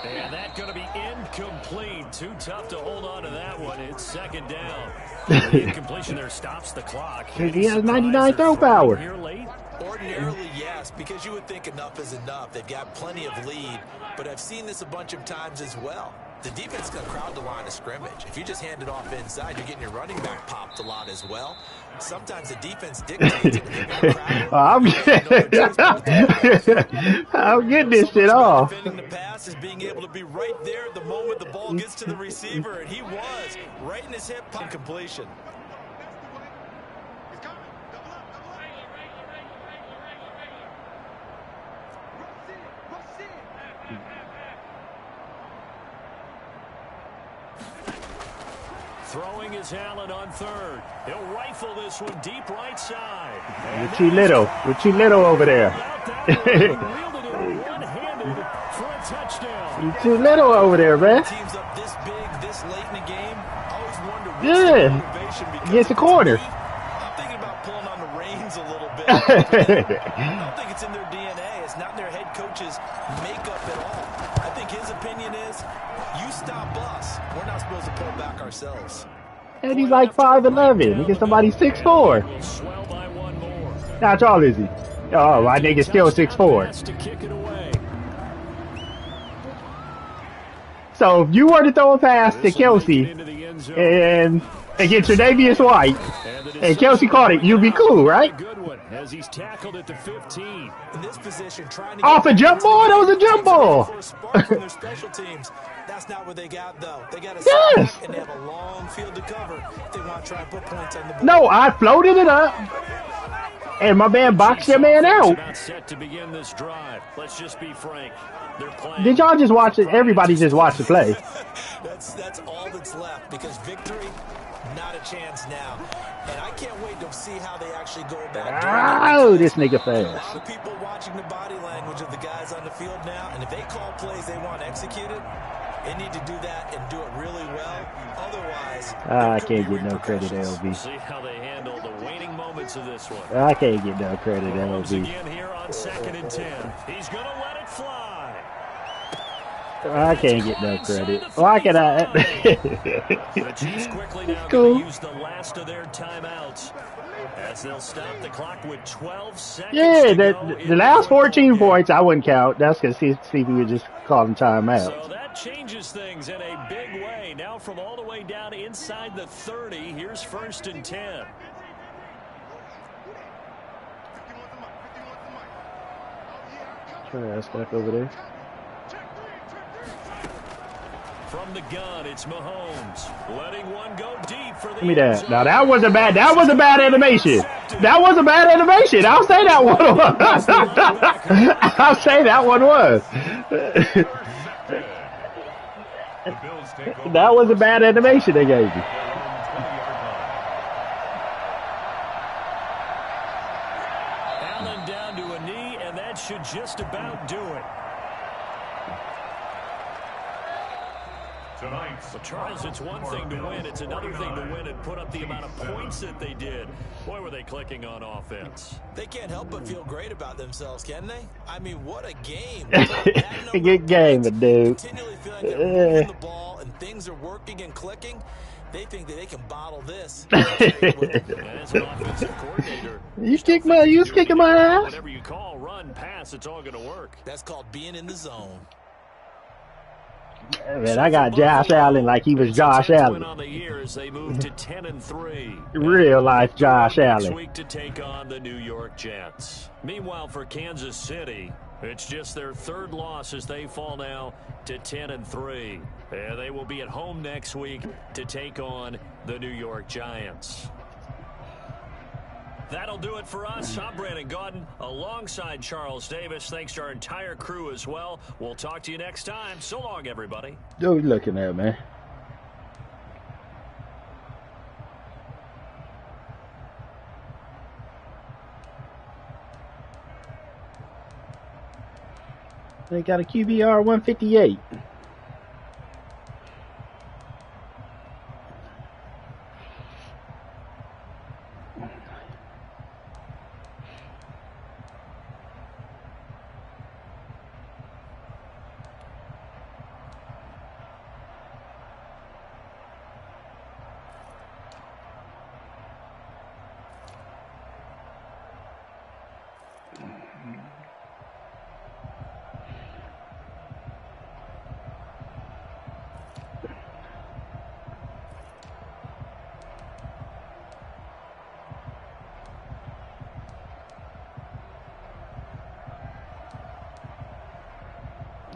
And that's going to be incomplete. Too tough to hold on to that one. It's second down. The incompletion there stops the clock. He has 99 throw power. Here late? Ordinarily, yes, because you would think enough is enough. They've got plenty of lead, but I've seen this a bunch of times as well. The defense is going to crowd the line of scrimmage. If you just hand it off inside, you're getting your running back popped a lot as well. Sometimes the defense dictates it. I'm getting this shit off. Defending the pass is being able to be right there the moment the ball gets to the receiver, and he was right in his hip completion. Throwing is Allen on third. He'll rifle this one deep right side. You're too little. You're too little over there. You're too little over there, man. Teams up this big, this late in the game. I always wonder what's Yeah. motivation because Against the corner. I'm thinking about pulling on the reins a little bit. I don't think it's in their DNA. It's not in their head coach's makeup at all. I think his opinion is, you stop us. We're not supposed to pull back ourselves. And he's like 5'11". He gets somebody 6'4". How tall is he? Oh, my nigga's still 6'4". To kick it away. So if you were to throw a pass to This will make it Kelsey into the end zone. and against Tre'Davious White, and Kelsey caught it, you'd be cool, right? A good one as he's tackled at the 15. In this position, trying to Off a jump ball? That was a jump ball. for a spark from their special teams. That's not what they got, though. They got a Yes. setback, and they have a long field to cover if they want to try and put points on the board. No, I floated it up, and my man boxed your man out. About set to begin this drive. Let's just be frank. They're playing. Did y'all just watch it? Everybody just watched the play. That's all that's left because victory, not a chance now. And I can't wait to see how they actually go about doing Oh, it. this nigga A lot fast. of people watching the body language of the guys on the field now, and if they call plays they want executed, they need to do that and do it really well. Otherwise, I there could can't be get no credit, repercussions. We'll LB. see how they handle the waning moments of this one. I can't get no credit, Mahomes LB. again here on 2nd and 10. He's going to let it fly. I can't get no credit. Why can I? The Chiefs quickly now Cool. going to use the last of their timeouts as they'll stop the clock with 12 seconds Yeah, to go the in last football 14 game. points I wouldn't count. That's because Stevie would just call them timeout. So that changes things in a big way. Now from all the way down inside the 30, here's 1st and 10. Trash back over there. From the gun, it's Mahomes letting one go deep for the Give me end that. zone. Now that was a bad. That was a bad animation. That was a bad animation. I'll say that one was. I'll say that one was. The Bills take over. That was a bad animation they gave you. Allen down to a knee, and that should just about do it. Tonight's But Charles, it's one thing to win. It's another thing to win and put up the amount of points that they did. Boy, were they clicking on offense. They can't help but feel great about themselves, can they? I mean, what a game. Good game, but dude. Continually feeling like they're moving the ball and things are working and clicking. They think that they can bottle this. As an offensive coordinator, You kicking my ass? whatever you call, run, pass, it's all going to work. That's called being in the zone. Man, I got Josh Allen like he was Josh Allen. Allen. On the year as they move to 10 and 3. Real life Josh Next Allen. week to take on the New York Jets. Meanwhile, for Kansas City, it's just their 3rd loss as they fall now to 10 and 3. And they will be at home next week to take on the New York Giants. That'll do it for us. I'm Brandon Gaudin alongside Charles Davis. Thanks to our entire crew as well. We'll talk to you next time. So long, everybody. What you looking at, man? They got a QBR 158.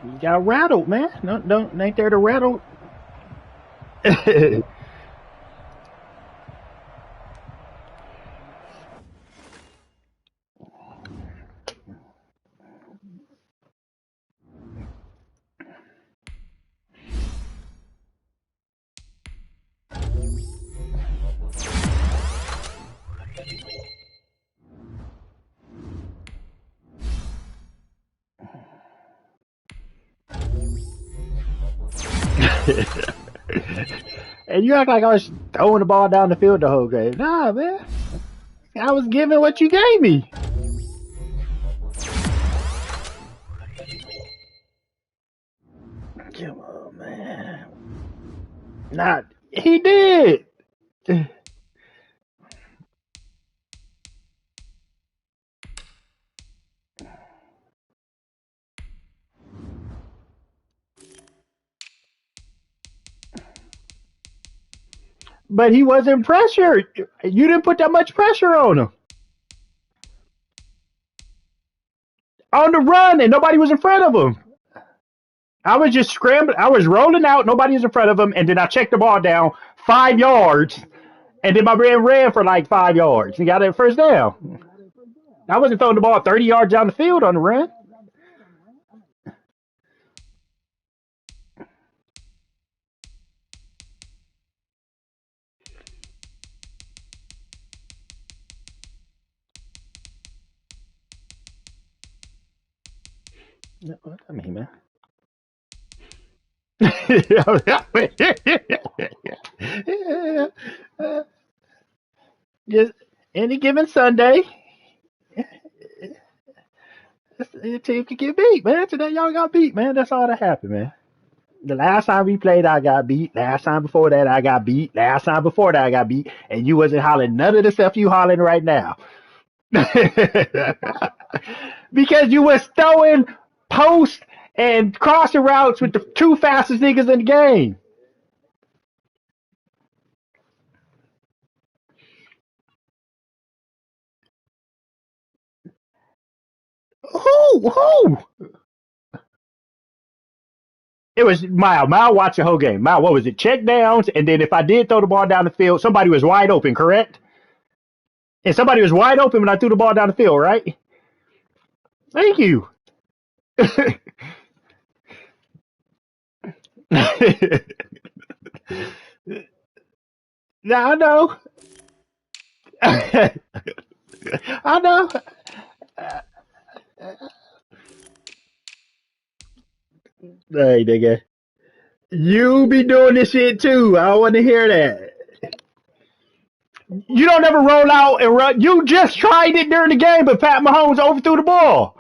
You got rattled, man. Don't ain't there to rattle? And you act like I was throwing the ball down the field the whole game. Nah, man. I was giving what you gave me. Come on, man. Nah, he did. but he wasn't pressured. You didn't put that much pressure on him. On the run, and nobody was in front of him. I was just scrambling. I was rolling out. Nobody was in front of him, and then I checked the ball down 5 yards, and then my man ran for like 5 yards. He got it first down. I wasn't throwing the ball 30 yards down the field on the run. What I mean, man. Just any given Sunday, the team can get beat, man. Today y'all got beat, man. That's all that happened, man. The last time we played, I got beat. Last time before that, I got beat. Last time before that, I got beat. And you wasn't hollering none of the stuff you hollering right now. Because you was throwing post and crossing routes with the two fastest niggas in the game. Who? It was Mile. Mile watched the whole game. Mile, what was it? Check downs, and then if I did throw the ball down the field, somebody was wide open, correct? And somebody was wide open when I threw the ball down the field, right? Thank you. Now I know. I know. Hey, nigga. You be doing this shit too. I don't want to hear that. You don't ever roll out and run. You just tried it during the game, but Pat Mahomes overthrew the ball.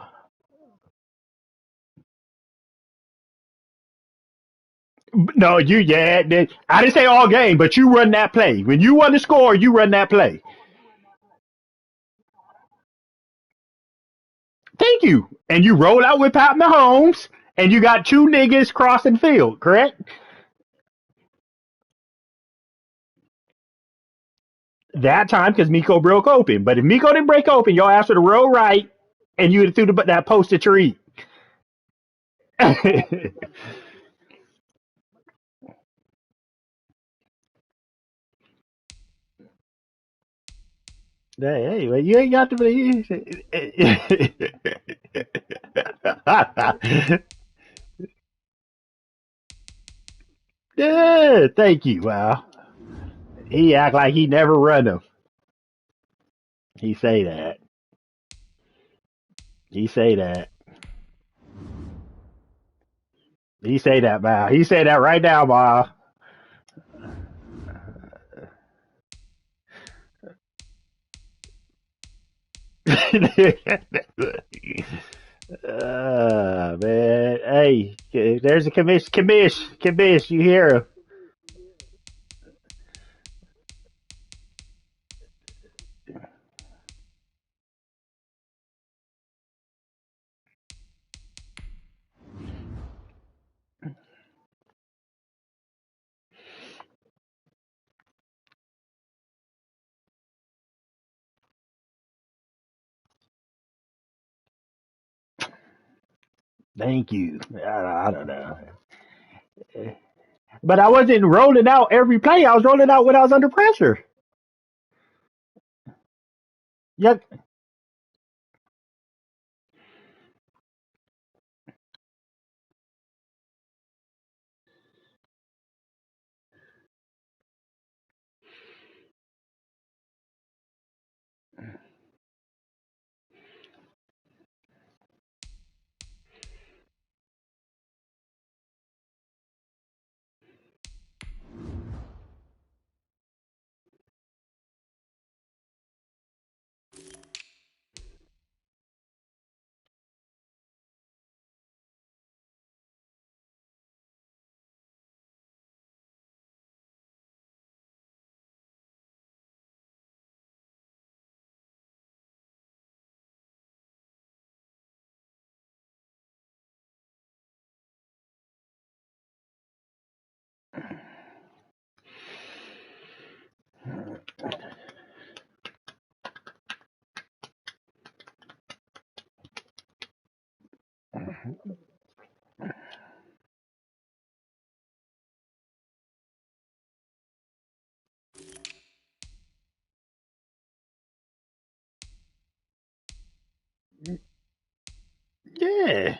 No, I didn't say all game, but you run that play. When you want to score, you run that play. Thank you. And you roll out with Pat Mahomes, and you got two niggas crossing the field, correct? That time because Miko broke open. But if Miko didn't break open, y'all asked for the roll right, and you would have threw that post to Tariq. Hey, you ain't got to be. Yeah, thank you. Wow. He act like he never run them. He say that. He say that. He say that, Mal. He say that right now, Mal. Man. Hey, there's a commish. You hear him? Thank you. I don't know. But I wasn't rolling out every play. I was rolling out when I was under pressure. Yeah, Yeah.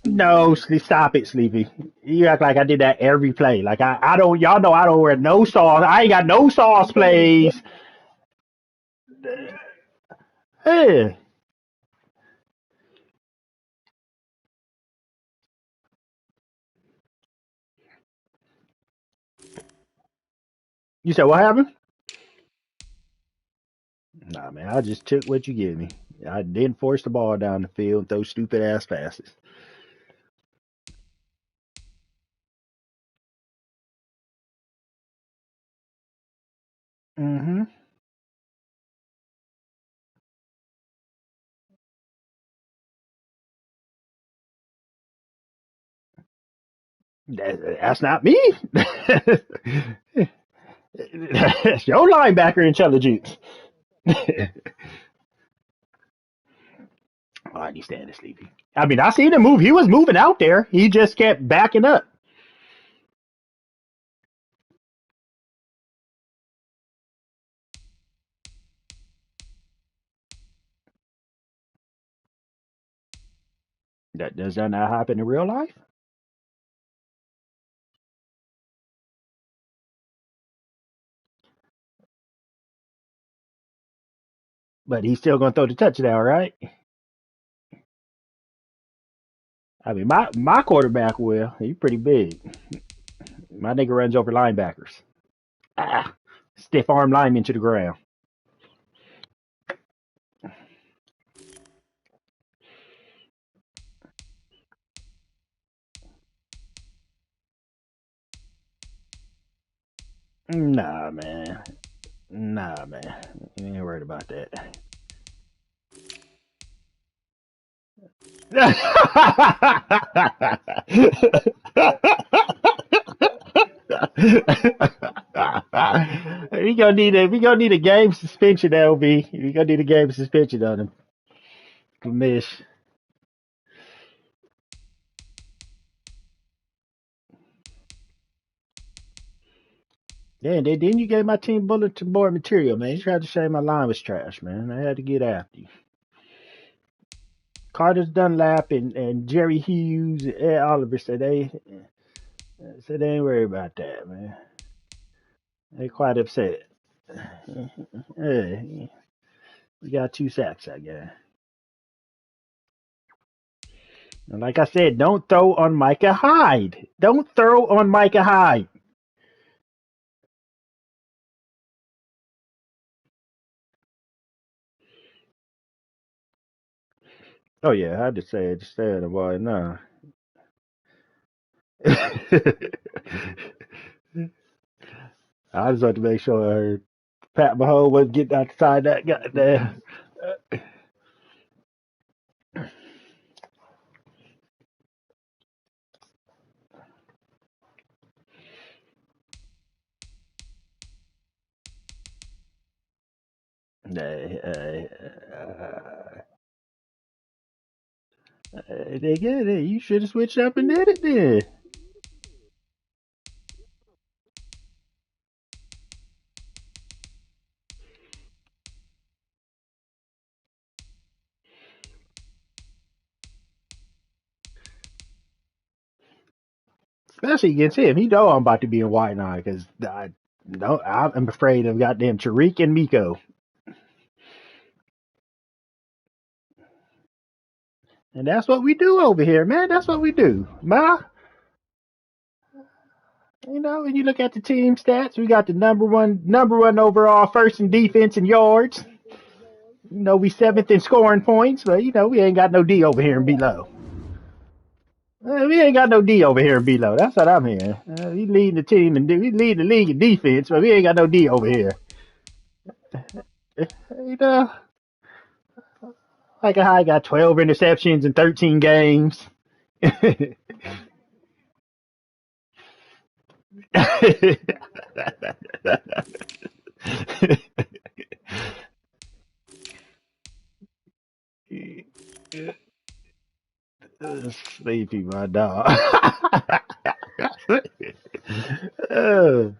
No, stop it, Sleepy. You act like I did that every play. Like I don't. Y'all know I don't wear no sauce. I ain't got no sauce plays. Yeah. You said what happened? Nah, man. I just took what you give me. I didn't force the ball down the field and throw stupid ass passes. Mm-hmm. That's not me. That's your linebacker intelligence. Oh, I understand it, Sleepy. I mean, I seen him move. He was moving out there. He just kept backing up. Does that not happen in real life? But he's still gonna throw the touchdown, right? I mean, my quarterback will. He's pretty big. My nigga runs over linebackers. Ah, stiff arm lineman to the ground. Nah, man. Nah, man. You ain't worried about that. We gonna need a game suspension, LB. We gonna need a game suspension on him. Miss. Yeah, and then you gave my team bulletin board material, man. You tried to say my line was trash, man. I had to get after you. Carter's Dunlap and Jerry Hughes and Ed Oliver said they ain't worried about that, man. They quite upset. Yeah, we got 2 sacks, I guess. And like I said, don't throw on Micah Hyde. Don't throw on Micah Hyde. Oh yeah, I had to say it. Just say it, boy. No. I just wanted to make sure I heard Pat Mahomes wasn't getting outside that goddamn. They get it. You should have switched up and did it then. Especially against him. He know I'm about to be in white now because I'm afraid of goddamn Tariq and Miko. And that's what we do over here, man. That's what we do. When you look at the team stats, we got the number one overall first in defense and yards. We seventh in scoring points, but we ain't got no D over here in below. We ain't got no D over here in below. That's what I'm hearing. We leading the team and we lead the league in defense, but we ain't got no D over here. You know, like I got 12 interceptions in 13 games. Sleepy, my dog. Oh,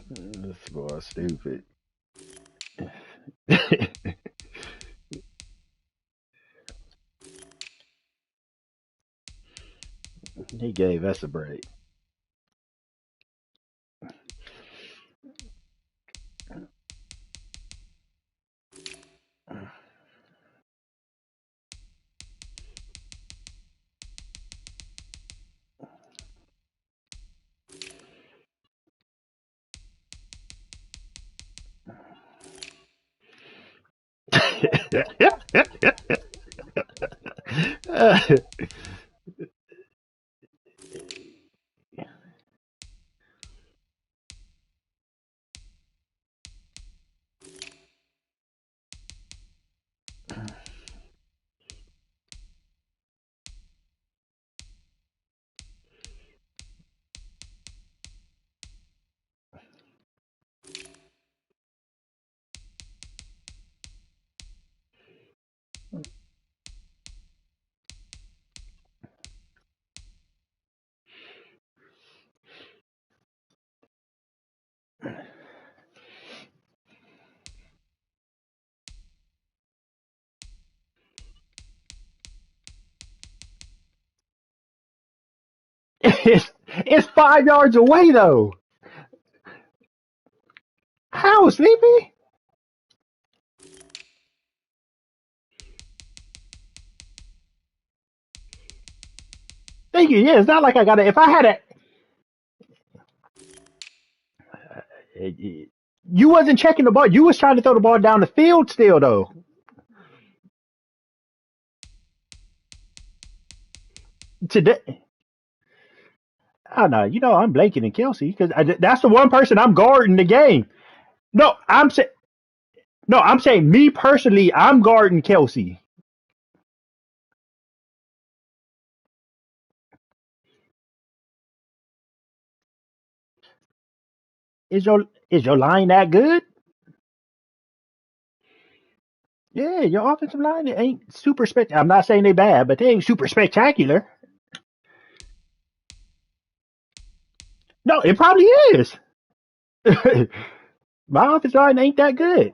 This boy stupid. He gave us a break. it's 5 yards away though. How, Sleepy? Thank you. Yeah, it's not like I got it. If I had you wasn't checking the ball. You was trying to throw the ball down the field still though. Today, oh no, I'm blanking in Kelsey because that's the one person I'm guarding the game. No, I'm saying me personally, I'm guarding Kelsey. Is your line that good? Yeah, your offensive line ain't super spec. I'm not saying they bad, but they ain't super spectacular. No, it probably is. My offensive line ain't that good.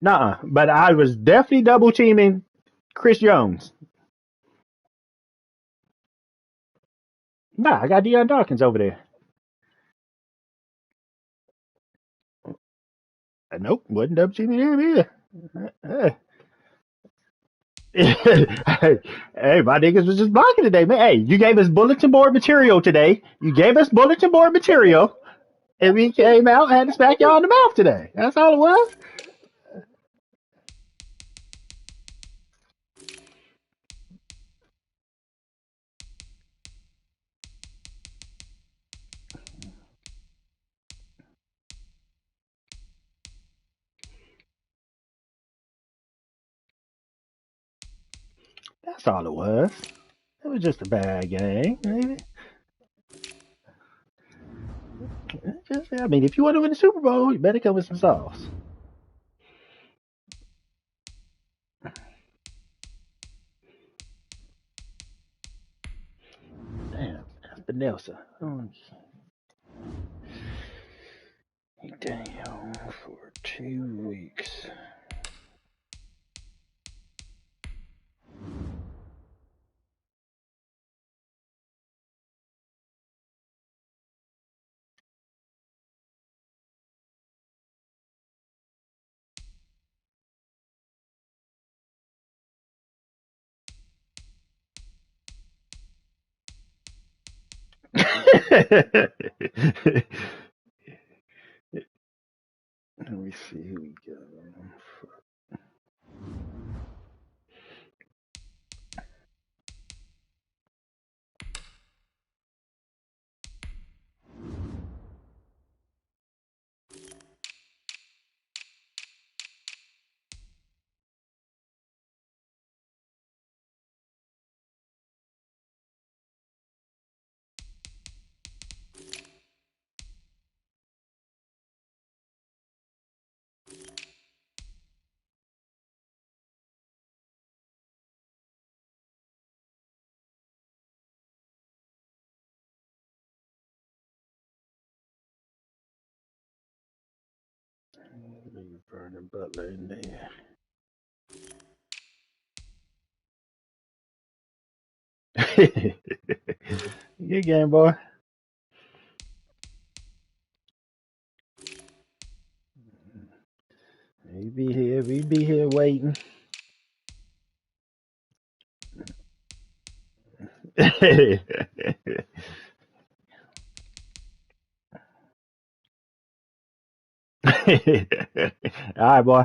Nah, but I was definitely double teaming Chris Jones. Nah, I got Deion Dawkins over there. Nope, wasn't double teaming him either. Uh, hey, my niggas was just blocking today, man. Hey, you gave us bulletin board material today. You gave us bulletin board material, and we came out and had to smack y'all in the mouth today. That's all it was. That's all it was. It was just a bad game. I mean, if you want to win the Super Bowl, you better come with some sauce. Damn, that's the Nelson. Oh, damn, for 2 weeks. Let me see who we got. Leave Vernon Butler in there. Good game, boy. We be here waiting. All right, boy.